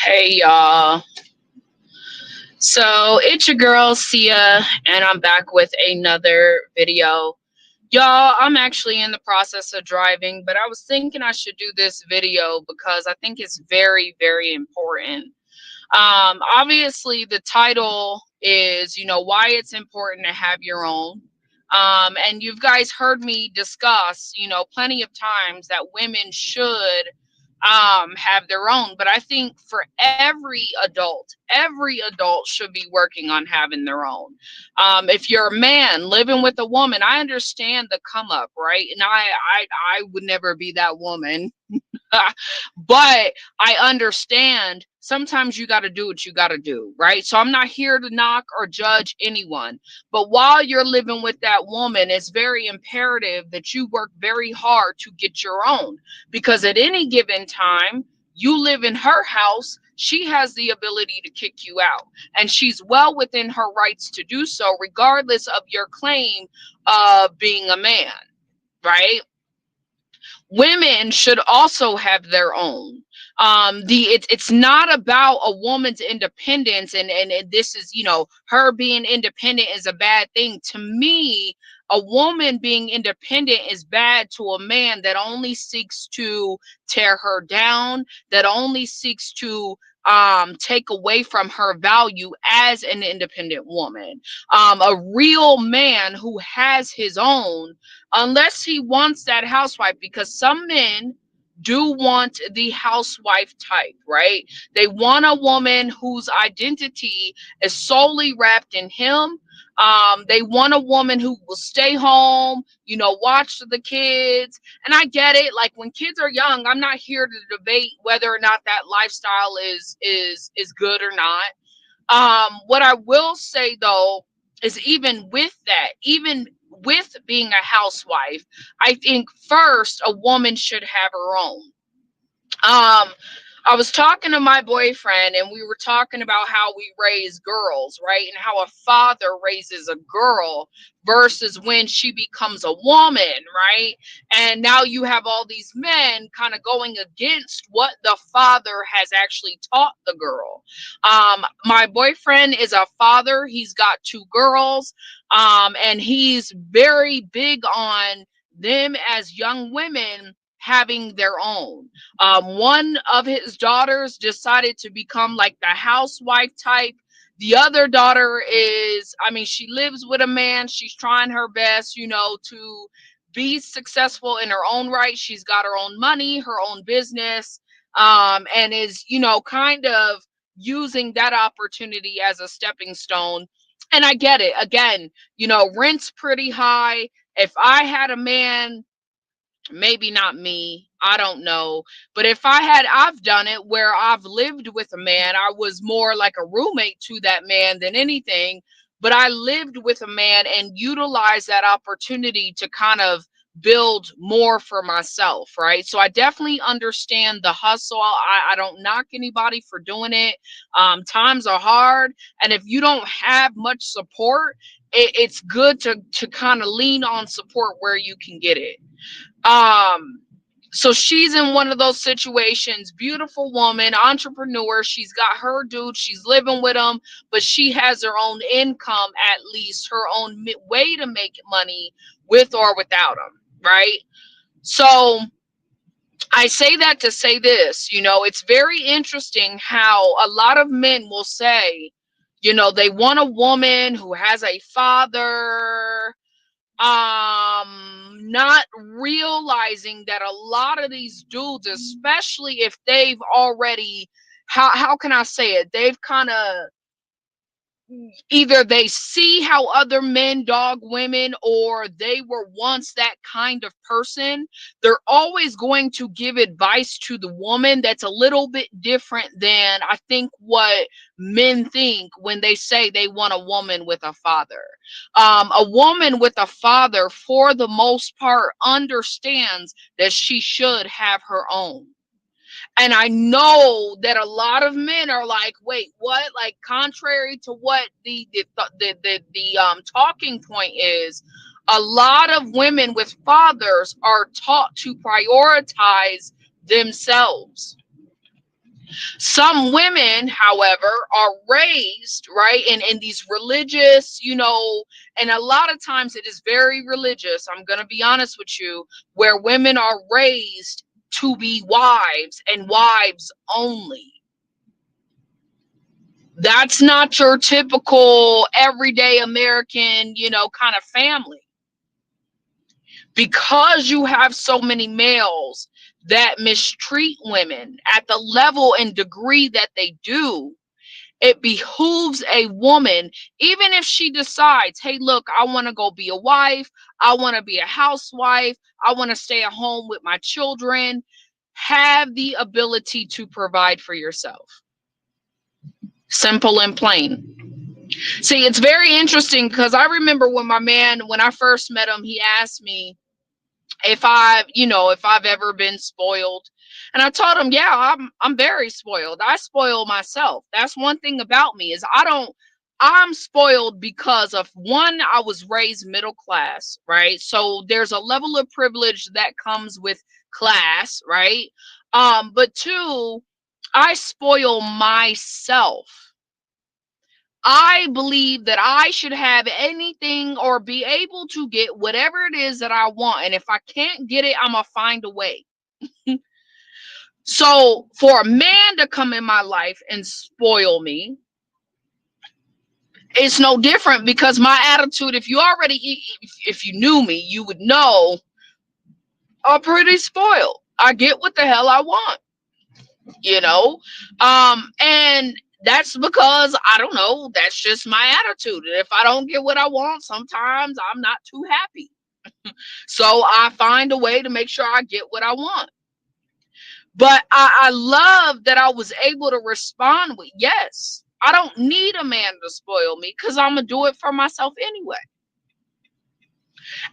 Hey y'all. So it's your girl Sia, and I'm back with another video. Y'all, I'm actually in the process of driving, but I was thinking I should do this video because I think it's very, very important. Obviously, the title is, why it's important to have your own. And you guys heard me discuss, plenty of times that women should have their own. But I think for every adult should be working on having their own. If you're a man living with a woman, I understand the come up, right? And I would never be that woman. But I understand sometimes you got to do what you got to do, right? So I'm not here to knock or judge anyone. But while you're living with that woman, it's very imperative that you work very hard to get your own. Because at any given time, you live in her house, she has the ability to kick you out. And she's well within her rights to do so, regardless of your claim of being a man, right? Women should also have their own. It's not about a woman's independence, and this is, her being independent is a bad thing. To me, a woman being independent is bad to a man that only seeks to tear her down, that only seeks to take away from her value as an independent woman. A real man who has his own, unless he wants that housewife, because some men do want the housewife type, right? They want a woman whose identity is solely wrapped in him. They want a woman who will stay home, watch the kids. And I get it. Like, when kids are young, I'm not here to debate whether or not that lifestyle is good or not. What I will say though is, even with that, even with being a housewife, I think first a woman should have her own. Um, I was talking to my boyfriend, and we were talking about how we raise girls, right? And how a father raises a girl versus when she becomes a woman, right? And now you have all these men kind of going against what the father has actually taught the girl. My boyfriend is a father, he's got two girls, and he's very big on them as young women having their own. One of his daughters decided to become like the housewife type. The other daughter is, I mean, she lives with a man. She's trying her best, to be successful in her own right. She's got her own money, her own business, and is, kind of using that opportunity as a stepping stone. And I get it. Again, rent's pretty high. If I had a man, maybe not me, I don't know, but if I've done it where I've lived with a man. I was more like a roommate to that man than anything, but I lived with a man and utilized that opportunity to kind of build more for myself, right? So I definitely understand the hustle. I don't knock anybody for doing it. Times are hard, and if you don't have much support, it's good to kind of lean on support where you can get it. um so she's in one of those situations. Beautiful woman, entrepreneur. She's got her dude, she's living with him, but she has her own income, at least her own way to make money, with or without him, right? So I say that to say this, it's very interesting how a lot of men will say, they want a woman who has a father, not realizing that a lot of these dudes, especially if they've already, how can I say it, they've kind of, either they see how other men dog women, or they were once that kind of person. They're always going to give advice to the woman that's a little bit different than, I think, what men think when they say they want a woman with a father. A woman with a father, for the most part, understands that she should have her own. And I know that a lot of men are like, wait, what? Like, contrary to what the talking point is, a lot of women with fathers are taught to prioritize themselves. Some women, however, are raised, right, in these religious, and a lot of times it is very religious. I'm going to be honest with you, where women are raised to be wives and wives only. That's not your typical everyday American, kind of family. Because you have so many males that mistreat women at the level and degree that they do, it behooves a woman, even if she decides, hey, look, I want to go be a wife, I want to be a housewife, I want to stay at home with my children, have the ability to provide for yourself. Simple and plain. See, it's very interesting because I remember when I first met him, he asked me if I've ever been spoiled. And I told him, yeah, I'm very spoiled. I spoil myself. That's one thing about me is I'm spoiled because of one, I was raised middle class, right? So there's a level of privilege that comes with class, right? But two, I spoil myself. I believe that I should have anything or be able to get whatever it is that I want. And if I can't get it, I'm going to find a way. So for a man to come in my life and spoil me, it's no different because my attitude, if you knew me, you would know I'm pretty spoiled. I get what the hell I want, and that's because I don't know, that's just my attitude. And if I don't get what I want, sometimes I'm not too happy. So I find a way to make sure I get what I want. But I love that I was able to respond with, yes, I don't need a man to spoil me because I'm going to do it for myself anyway.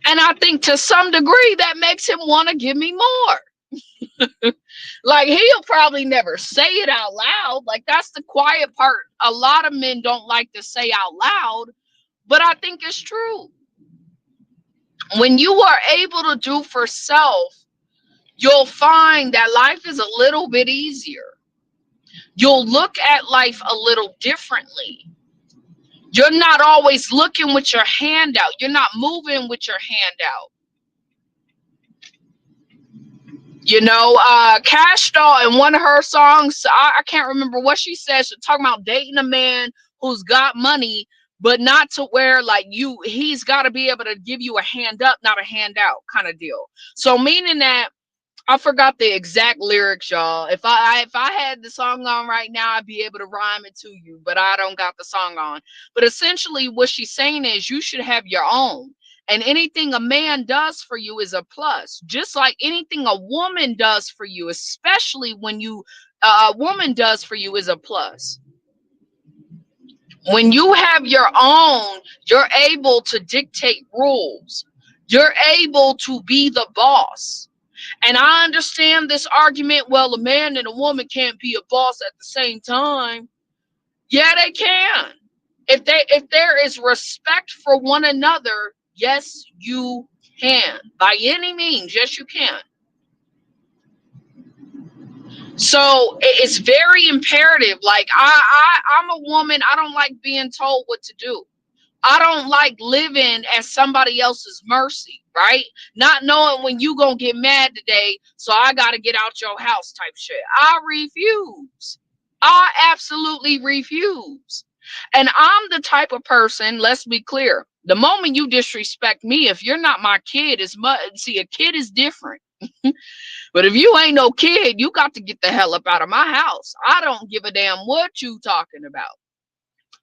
And I think to some degree that makes him want to give me more. Like, he'll probably never say it out loud. Like, that's the quiet part. A lot of men don't like to say out loud, but I think it's true. When you are able to do for self, you'll find that life is a little bit easier. You'll look at life a little differently. You're not always looking with your hand out. You're not moving with your hand out. Cash Doll in one of her songs, I can't remember what she says. She's talking about dating a man who's got money, but not to where like he's got to be able to give you a hand up, not a handout kind of deal. So meaning that, I forgot the exact lyrics, y'all. If I had the song on right now, I'd be able to rhyme it to you, but I don't got the song on. But essentially what she's saying is you should have your own. And anything a man does for you is a plus. Just like anything a woman does for you, especially when a woman does for you, is a plus. When you have your own, you're able to dictate rules. You're able to be the boss. And I understand this argument, well, a man and a woman can't be a boss at the same time. Yeah, they can. If there is respect for one another, yes, you can. By any means, yes, you can. So it's very imperative. Like I'm a woman. I don't like being told what to do. I don't like living at somebody else's mercy, right? Not knowing when you gonna get mad today, so I gotta get out your house type shit. I refuse. I absolutely refuse. And I'm the type of person, let's be clear, the moment you disrespect me, if you're not my kid, see, a kid is different. But if you ain't no kid, you got to get the hell up out of my house. I don't give a damn what you talking about.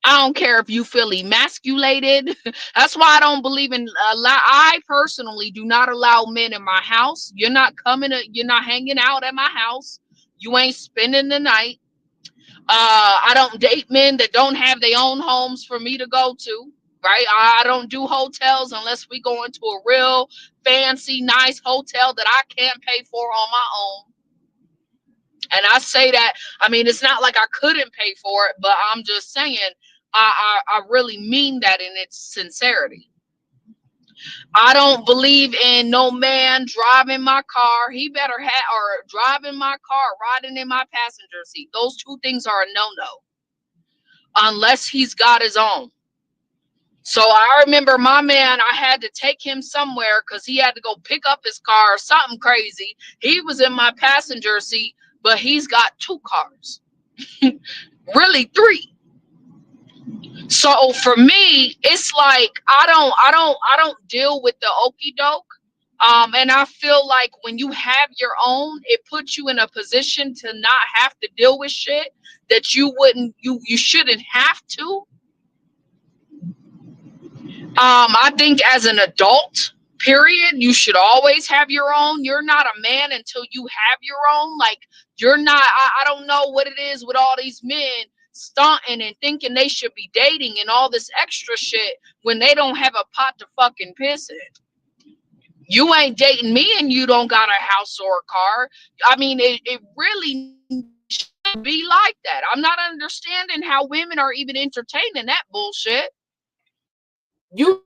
I don't care if you feel emasculated. That's why I don't believe in I personally do not allow men in my house. You're not hanging out at my house. You ain't spending the night. I don't date men that don't have their own homes for me to go to. Right? I don't do hotels unless we go into a real fancy, nice hotel that I can't pay for on my own. And I say that, I mean, it's not like I couldn't pay for it, but I'm just saying, I really mean that in its sincerity. I don't believe in no man driving my car. He better have, or driving my car, riding in my passenger seat. Those two things are a no-no unless he's got his own. So I remember my man, I had to take him somewhere because he had to go pick up his car or something crazy. He was in my passenger seat, but he's got two cars, really three. So for me, it's like I don't deal with the okey doke. And I feel like when you have your own, it puts you in a position to not have to deal with shit that you shouldn't have to. I think as an adult, period, you should always have your own. You're not a man until you have your own. Like you're not. I don't know what it is with all these men stunting and thinking they should be dating and all this extra shit when they don't have a pot to fucking piss in. You ain't dating me and you don't got a house or a car. I mean, it really should be like that. I'm not understanding how women are even entertaining that bullshit. You